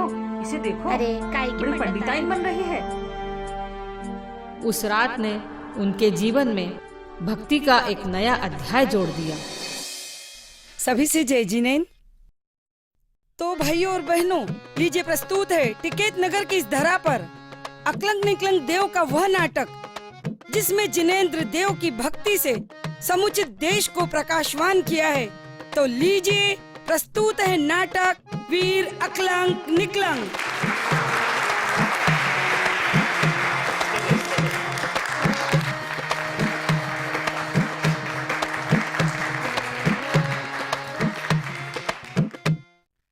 देखो, इसे देखो, अरे काय की बड़ी पंडिताइन बन रही है। उस रात ने उनके जीवन में भक्ति का एक नया अध्याय जोड़ दिया। सभी से जय जिनेन। तो भाइयों और बहनों, लीजिए प्रस्तुत है टिकेत नगर की इस धरा पर अकलंक निकलंक देव का वह नाटक, जिसमें जिनेंद्र देव की भक्ति से समुचित देश को प्रकाशवान किया है। तो लीजिए प्रस्तुत है नाटक वीर अकलंक निकलंक।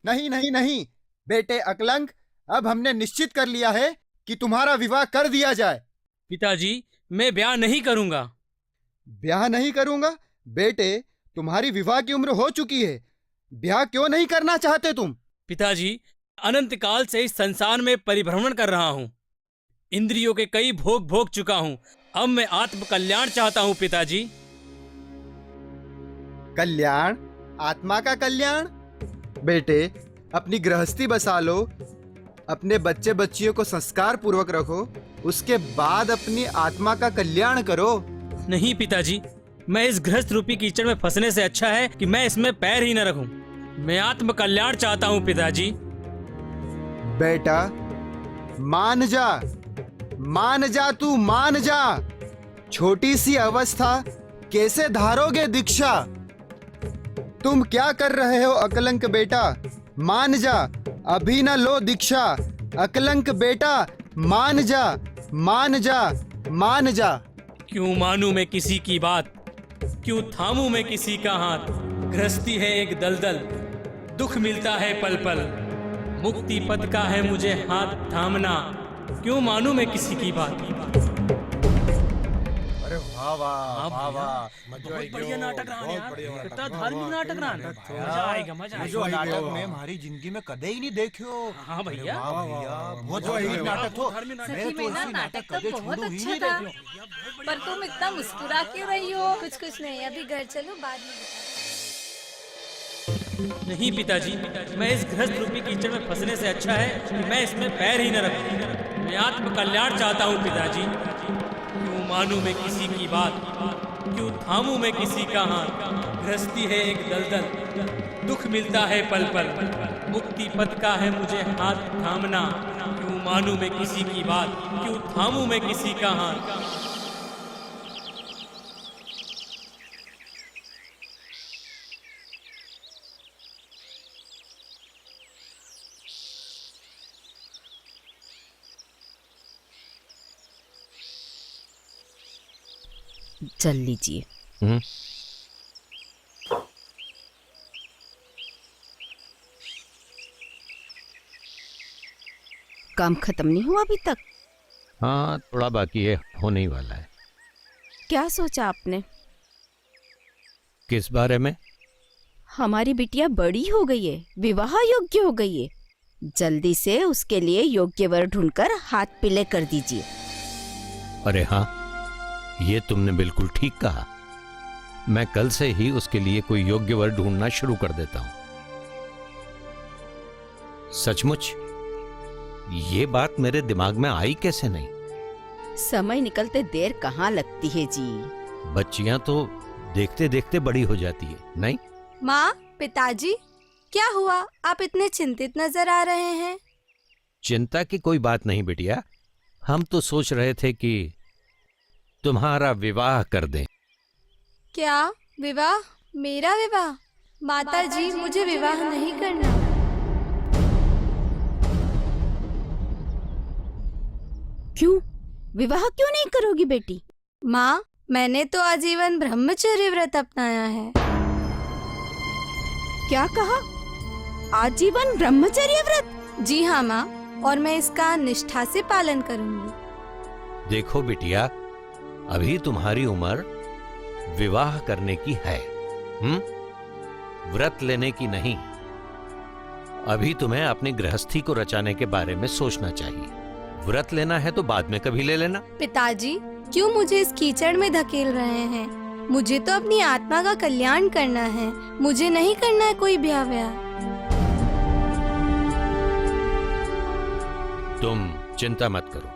नहीं नहीं नहीं बेटे अकलंक, अब हमने निश्चित कर लिया है कि तुम्हारा विवाह कर दिया जाए। पिताजी, मैं ब्याह नहीं करूंगा। ब्याह नहीं करूंगा? बेटे, तुम्हारी विवाह की उम्र हो चुकी है, ब्याह क्यों नहीं करना चाहते तुम? पिताजी, अनंत काल से इस संसार में परिभ्रमण कर रहा हूँ, इंद्रियों के कई भोग भोग चुका हूँ, अब मैं आत्म कल्याण चाहता हूँ। पिताजी। कल्याण? आत्मा का कल्याण? बेटे, अपनी गृहस्थी बसा लो, अपने बच्चे बच्चियों को संस्कार पूर्वक रखो, उसके बाद अपनी आत्मा का कल्याण करो। नहीं पिताजी, मैं इस गृहस्थ रूपी कीचड़ में फंसने से अच्छा है कि मैं इसमें पैर ही न रखूं। मैं आत्म कल्याण चाहता हूं पिताजी। बेटा, मान जा, मान जा, तू मान जा। छोटी सी अवस्था, कैसे धारोगे दीक्षा? तुम क्या कर रहे हो अकलंक बेटा? मान जा, अभी न लो दीक्षा। अकलंक बेटा, मान जा, मान जा, मान जा। क्यों मानूं मैं किसी की बात, क्यों थामूं मैं किसी का हाथ? गृहस्थी है एक दलदल, दुख मिलता है पल पल, मुक्ति पद का है मुझे हाथ थामना। क्यों मानूं मैं किसी की बात? अरे वाह वाह वाह वाह, बहुत बढ़िया नाटक रहा यार, कितना धार्मिक नाटक रहा। मजा आएगा, मजा जो आएगा। नाटक में हमारी जिंदगी में कदे ही नहीं देखियो। हाँ भैया, बहुत धार्मिक नाटक हो। सही में ना नाटक तो बहुत अच्छा था, पर तुम इतना मुस्कुरा क्यों रही हो? कुछ नहीं, अभी घर चलो, बाद में नहीं पिताजी, मैं इस गृहस्थ रूपी कीचड़ में फंसने से अच्छा है कि मैं इसमें पैर ही न रखूं। मैं आत्म कल्याण चाहता हूँ पिताजी। क्यों मानूं मैं किसी की बात, क्यों थामूं मैं किसी का हाथ? गृहस्थी है एक दलदल, दुख मिलता है पल पल, मुक्ति पद का है मुझे हाथ थामना। क्यों मानूं मैं किसी की बात, क्यों थामूं मैं किसी का हाथ? चल लीजिए। काम खत्म नहीं हुआ अभी तक? हाँ, थोड़ा बाकी है, होने ही वाला है। क्या सोचा आपने? किस बारे में? हमारी बिटिया बड़ी हो गई है, विवाह योग्य हो गई है, जल्दी से उसके लिए योग्य वर ढूंढकर हाथ पीले कर दीजिए। अरे हाँ, ये तुमने बिल्कुल ठीक कहा। मैं कल से ही उसके लिए कोई योग्य वर ढूंढना शुरू कर देता हूं। सचमुच ये बात मेरे दिमाग में आई कैसे नहीं? समय निकलते देर कहाँ लगती है जी। बच्चियां तो देखते देखते बड़ी हो जाती है, नहीं? माँ, पिताजी, क्या हुआ? आप इतने चिंतित नजर आ रहे हैं। चिंता की कोई बात नहीं बेटिया, हम तो सोच रहे थे कि तुम्हारा विवाह कर दें। क्या विवाह? मेरा विवाह? माता जी, मुझे विवाह नहीं करना। क्यों? विवाह क्यों नहीं करोगी बेटी? माँ, मैंने तो आजीवन ब्रह्मचर्य व्रत अपनाया है। क्या कहा? आजीवन ब्रह्मचर्य व्रत? जी हाँ माँ, और मैं इसका निष्ठा से पालन करूंगी। देखो बिटिया, अभी तुम्हारी उम्र विवाह करने की है, व्रत लेने की नहीं। अभी तुम्हें अपनी गृहस्थी को रचाने के बारे में सोचना चाहिए। व्रत लेना है तो बाद में कभी ले लेना। पिताजी, क्यों मुझे इस कीचड़ में धकेल रहे हैं? मुझे तो अपनी आत्मा का कल्याण करना है, मुझे नहीं करना है कोई ब्याह व्याह। तुम चिंता मत करो,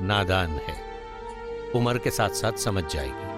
नादान है, उम्र के साथ साथ समझ जाएगी।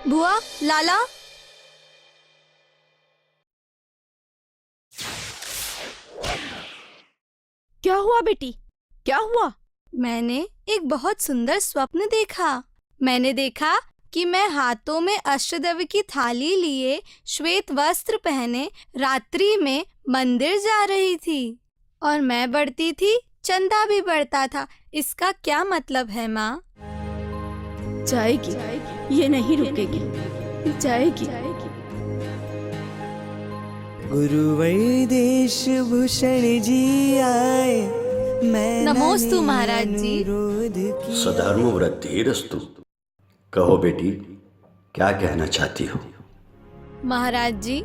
बुआ, लाला, क्या हुआ बेटी, क्या हुआ? मैंने एक बहुत सुंदर स्वप्न देखा। मैंने देखा कि मैं हाथों में अष्टदव्य की थाली लिए, श्वेत वस्त्र पहने, रात्रि में मंदिर जा रही थी और मैं बढ़ती थी, चंदा भी बढ़ता था। इसका क्या मतलब है माँ? जाएगी, ये नहीं रुकेगी, जाएगी। गुरुवर देश भूषण जी आए, मैं नमोस्तु महाराज जी। सधर्म वृद्धिरस्तु। कहो बेटी, क्या कहना चाहती हो? महाराज जी,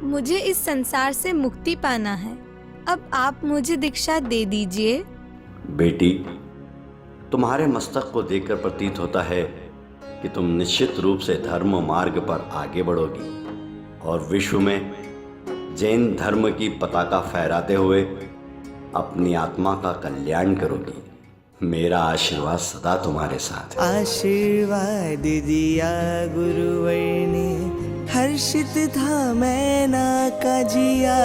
मुझे इस संसार से मुक्ति पाना है। अब आप मुझे दीक्षा दे दीजिए। बेटी, तुम्हारे मस्तक को देखकर प्रतीत होता है कि तुम निश्चित रूप से धर्म मार्ग पर आगे बढ़ोगी और विश्व में जैन धर्म की पताका फहराते हुए अपनी आत्मा का कल्याण करोगी। मेरा आशीर्वाद सदा तुम्हारे साथ है। आशीर्वाद दिया गुरुवर ने, हर्षित था मैना का जिया।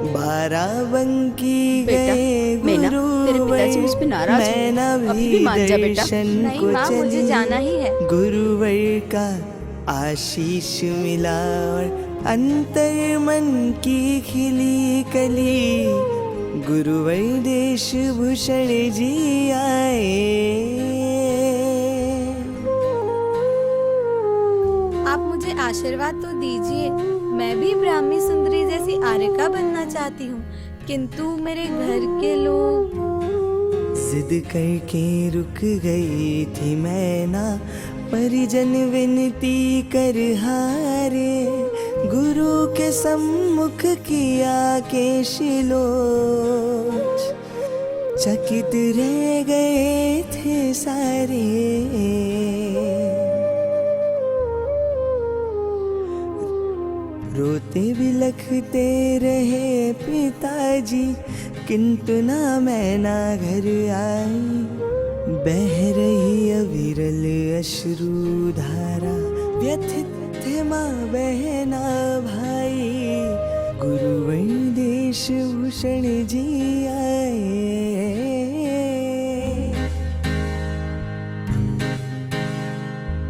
बाराबंकी गए मैना, तेरे पिताजी मुझ पे नाराज हैं। मैना अभी भी मान जा बेटा। नहीं माँ, मुझे जाना ही है। गुरुवर का आशीष मिला और अंतर मन की खिली कली। गुरुवर देश भूषण जी आए। आप मुझे आशीर्वाद तो दीजिए। मैं भी ब्राह्मी सुंदरी जैसी आर्यका बनना चाहती हूँ, किंतु मेरे घर के लोग। जिद करके रुक गई थी मैना, परिजन विनती कर हारे। गुरु के सम्मुख किया केशिलोच, चकित रह गए थे सारे। रोते बिलखते रहे पिताजी, किंतु ना मैना घर आई। बह रही अविरल अश्रु धारा, व्यथित थे माँ बहना भाई। गुरुवर देश भूषण जी आए।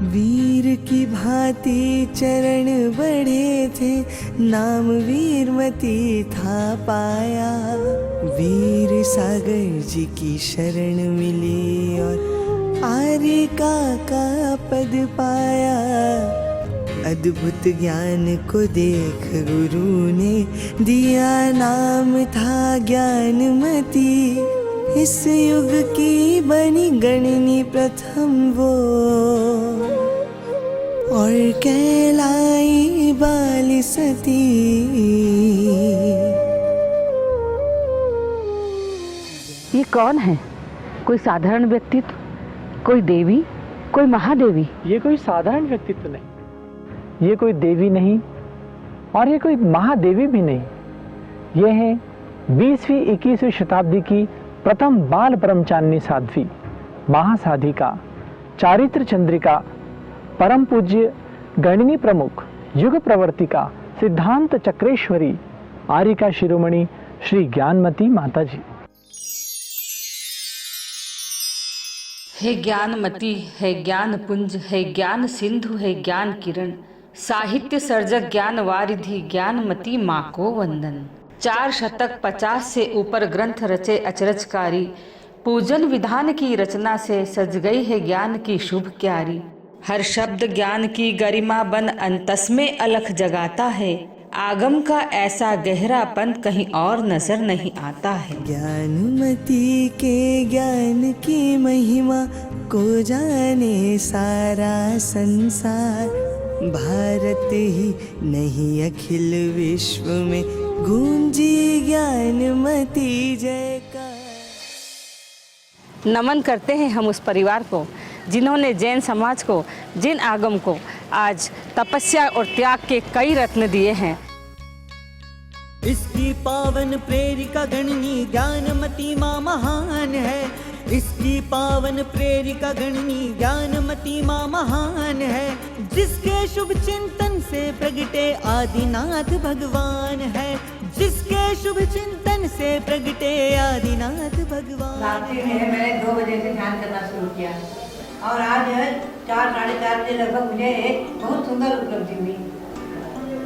वीर की भांति चरण बढ़े थे, नाम वीरमती था पाया। वीर सागर जी की शरण मिली और आर्यका का पद पाया। अद्भुत ज्ञान को देख गुरु ने दिया नाम था ज्ञानमती। इस युग की बनी गणनी प्रथम वो, और कहलाई बाल सती। ये कौन है? कोई साधारण व्यक्तित्व, कोई देवी, कोई महादेवी? ये कोई साधारण व्यक्तित्व नहीं, ये कोई देवी नहीं और ये कोई महादेवी भी नहीं। ये है 20वीं 21वीं शताब्दी की प्रथम बाल ब्रह्मचारिणी साध्वी, महासाधिका, चारित्र चंद्रिका, परम पूज्य गणिनी प्रमुख, युग प्रवर्तिका, सिद्धांत चक्रेश्वरी, आर्यका शिरोमणि श्री ज्ञानमती माता जी। हे ज्ञानमती, है ज्ञान पुंज, है ज्ञान सिंधु, है ज्ञान किरण, साहित्य सर्जक ज्ञान वारिधि, ज्ञानमती माँ को वंदन। 4 शतक 50 से ऊपर ग्रंथ रचे अचरजकारी, पूजन विधान की रचना से सज गई है ज्ञान की शुभ क्यारी। हर शब्द ज्ञान की गरिमा बन अंतस में अलख जगाता है। आगम का ऐसा गहरापन कहीं और नजर नहीं आता है। ज्ञानमती के ज्ञान की महिमा को जाने सारा संसार। भारत ही नहीं अखिल विश्व में गूंजी ज्ञानमती जयकार। नमन करते हैं हम उस परिवार को जिन्होंने जैन समाज को, जिन आगम को आज तपस्या और त्याग के कई रत्न दिए हैं। इसकी पावन प्रेरिका गणनी ज्ञानमती माँ महान है। इसकी पावन प्रेरिका गणनी ज्ञानमती माँ महान है। जिसके शुभ चिंतन से प्रगटे आदिनाथ भगवान है। जिसके शुभ चिंतन से प्रगटे आदिनाथ भगवान। रात्रि में मैंने 2 बजे से ध्यान करना शुरू किया और आज 4 साढ़े 4 बजे लगभग मुझे एक बहुत सुंदर उपलब्धि हुई।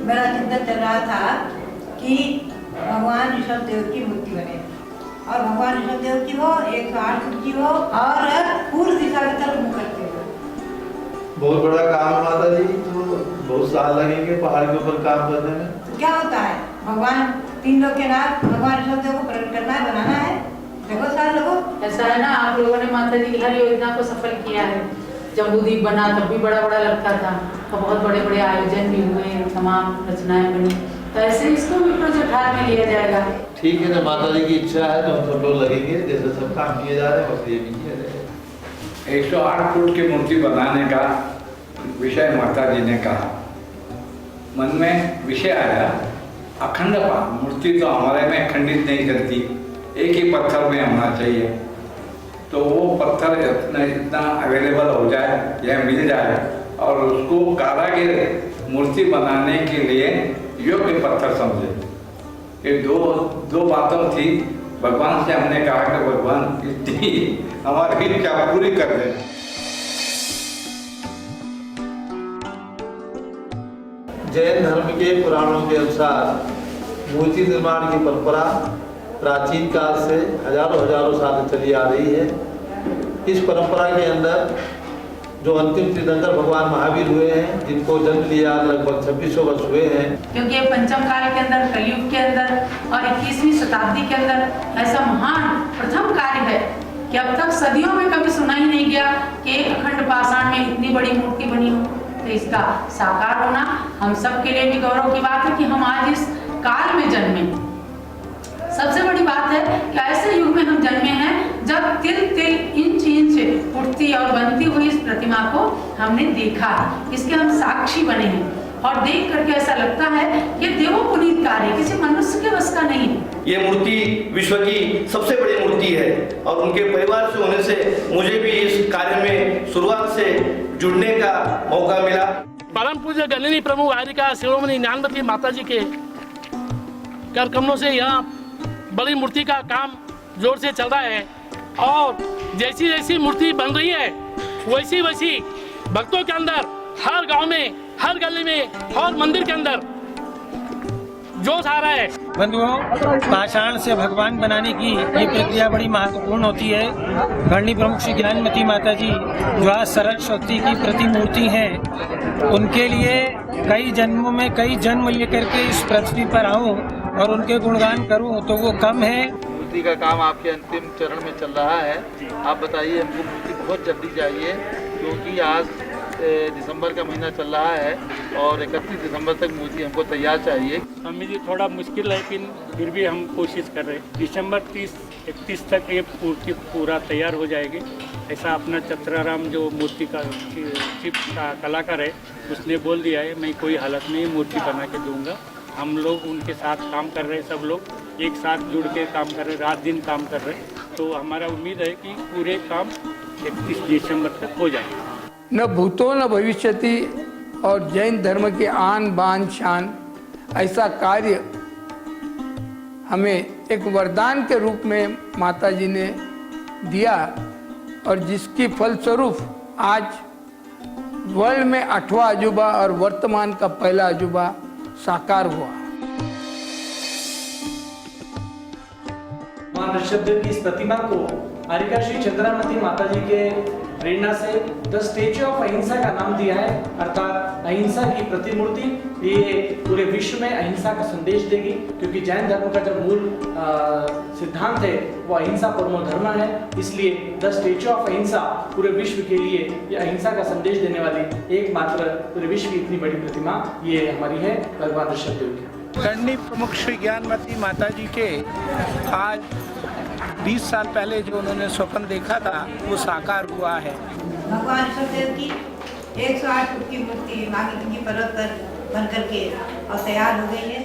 मेरा चिंतन चल रहा था कि भगवान ऋषभ देव की मूर्ति बने और भगवान ऋषभ देव की हो, 108 फुट की हो और पूर्व दिशा की तरफ मुँह करते हो। बहुत बड़ा काम है माता जी, तो बहुत साल लगेंगे पहाड़ के ऊपर काम करने में। तो क्या होता है, भगवान 3 लोग के नाथ भगवान ऋषभ देव को प्रकट करना है, बनाना है। देखो सारे लोगों, ऐसा है ना, आप लोगों ने माता जी की हर योजना को सफल किया है। जम्बूद्वीप बना तब भी बड़ा बड़ा लगता था और बहुत बड़े बड़े आयोजन भी हुए, तमाम रचनाएं बनी। तो ऐसे इसको भी प्रोजेक्ट हाथ में लिया जाएगा। ठीक है ना, माता जी की इच्छा है तो हम सब लोग लगेंगे, जैसे सब काम किए जा रहे हैं बस ये भी किया जाएगा। 108 फुट की मूर्ति बनाने का विषय माता जी ने कहा, मन में विषय आया अखंड मूर्ति तो हमारे में खंडित नहीं करती, एक ही पत्थर में होना चाहिए। तो वो पत्थर इतना अवेलेबल हो जाए या मिल जाए और उसको कारागिर मूर्ति बनाने के लिए योग्य पत्थर समझे। ये दो बातों थी। भगवान से हमने कहा कि भगवान इतनी हमारी इच्छा पूरी कर दे। जैन धर्म के पुराणों के अनुसार मूर्ति निर्माण की परंपरा प्राचीन काल से हजारों साल चली आ रही है। इस परंपरा के अंदर जो अंतिम तीर्थंकर भगवान महावीर हुए हैं, जिनको जन्म लिया लगभग 2600 वर्ष हुए हैं, क्योंकि ये पंचम काल के अंदर, कलयुग के अंदर और 21वीं शताब्दी के अंदर ऐसा महान प्रथम कार्य है कि अब तक सदियों में कभी सुना ही नहीं गया कि एक अखंड पाषाण में इतनी बड़ी मूर्ति बनी हो। तो इसका साकार होना हम सब के लिए भी गौरव की बात है कि हम आज इस काल में जन्मे। सबसे बड़ी बात है कि ऐसे युग में हम जन्मे हैं जब तिल तिल इंच इंच उठती और बनती हुई इस प्रतिमा को हमने देखा है, इसके हम साक्षी बने हैं और देख करके ऐसा लगता है कि देवों पुनीत कार्य, किसी मनुष्य के बस का नहीं। ये मूर्ति विश्व की सबसे बड़ी मूर्ति है और उनके परिवार से होने से मुझे भी इस कार्य में शुरुआत से जुड़ने का मौका मिला। परम पूज्य गणनी प्रमुख आर्यिका शिरोमणि ज्ञानमती माता जी के कर कमलों से यहाँ बड़ी मूर्ति का काम जोर से चल रहा है और जैसी जैसी मूर्ति बन रही है वैसी वैसी भक्तों के अंदर, हर गांव में, हर गली में और मंदिर के अंदर जोश आ रहा है। बंधुओं, पाषाण से भगवान बनाने की ये प्रक्रिया बड़ी महत्वपूर्ण होती है। गणनी प्रमुख श्री ज्ञानमती माता जी जो आज सरस्वती की प्रतिमूर्ति हैं, उनके लिए कई जन्मों में कई जन्म लेकर के इस पृथ्वी पर आऊं और उनके गुणगान करूं तो वो कम है। मूर्ति का काम आपके अंतिम चरण में चल रहा है। आप बताइए, हमको मूर्ति बहुत जल्दी चाहिए क्योंकि आज दिसंबर का महीना चल रहा है और 31 दिसंबर तक मूर्ति हमको तैयार चाहिए। हमें जी थोड़ा मुश्किल है लेकिन फिर भी हम कोशिश कर रहे हैं। दिसंबर 30-31 तक ये मूर्ति पूरा तैयार हो जाएगी, ऐसा अपना चतुराराम जो मूर्ति का चिप का कलाकार है उसने बोल दिया है। मैं कोई हालत में मूर्ति बना के दूंगा। हम लोग उनके साथ काम कर रहे हैं, सब लोग एक साथ जुड़ के काम कर रहे हैं, रात दिन काम कर रहे हैं। तो हमारा उम्मीद है कि पूरे काम 31 दिसंबर तक हो जाएगा। न भूतो न भविष्यति और जैन धर्म के आन बान शान, ऐसा कार्य हमें एक वरदान के रूप में माता जी ने दिया और जिसकी फलस्वरूप आज वर्ल्ड में 8वां अजूबा और वर्तमान का पहला अजूबा साकार हुआ। मां ऋषभ देव की इस प्रतिमा को आर्यिका श्री चंद्रामती माता जी के प्रेरणा से द स्टेच्यू ऑफ अहिंसा का नाम दिया है, अर्थात अहिंसा की प्रतिमूर्ति। ये पूरे विश्व में अहिंसा का संदेश देगी, क्योंकि जैन धर्म का जो मूल सिद्धांत है वो अहिंसा परमो धर्म है। इसलिए द स्टेच्यू ऑफ अहिंसा पूरे विश्व के लिए ये अहिंसा का संदेश देने वाली एकमात्र पूरे विश्व की इतनी बड़ी प्रतिमा ये हमारी है भगवान ऋषभदेव की। करणी प्रमुख श्री ज्ञानमती माता जी के आज 20 साल पहले जो उन्होंने स्वप्न देखा था वो साकार हुआ है। भगवान ऋषभदेव की 108 फुट की मूर्ति नागिन की पर्वत पर बन करके और तैयार हो गई है।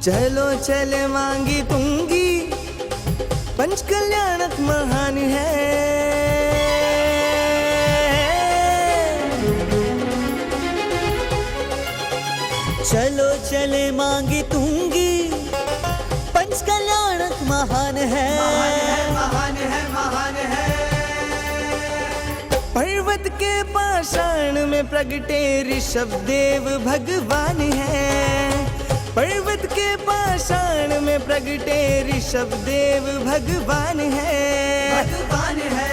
चलो चले मांगी तुंगी पंच कल्याणक महान है। चलो चले मांगी तुंगी पंच कल्याणक महान है। महान है महान है। पर्वत के पाषाण में प्रगटे ऋषभदेव भगवान है। पर्वत के पाषाण में प्रगटे ऋषभदेव भगवान है। भगवान है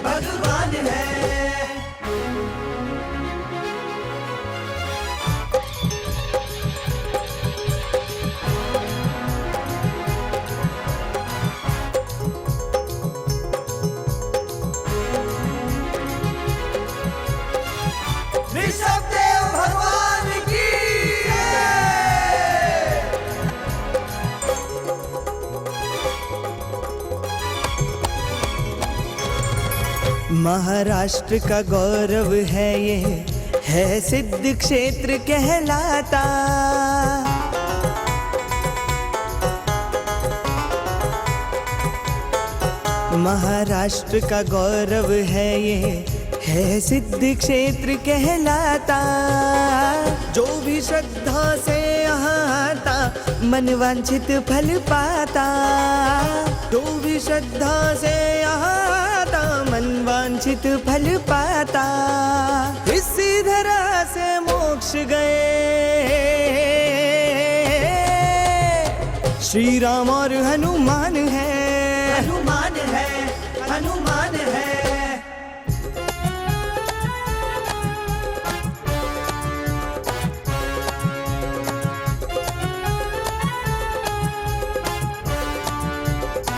भगवान है। ऋषभदेव भगवान की महाराष्ट्र का गौरव है ये, है सिद्ध क्षेत्र कहलाता। महाराष्ट्र का गौरव है ये, है सिद्ध क्षेत्र कहलाता। जो भी श्रद्धा से यहाँ आता मन वांछित फल पाता। जो भी श्रद्धा से यहाँ आता मन वांछित फल पाता। इसी धरा से मोक्ष गए श्री राम और हनुमान है। हनुमान है हनुमान है।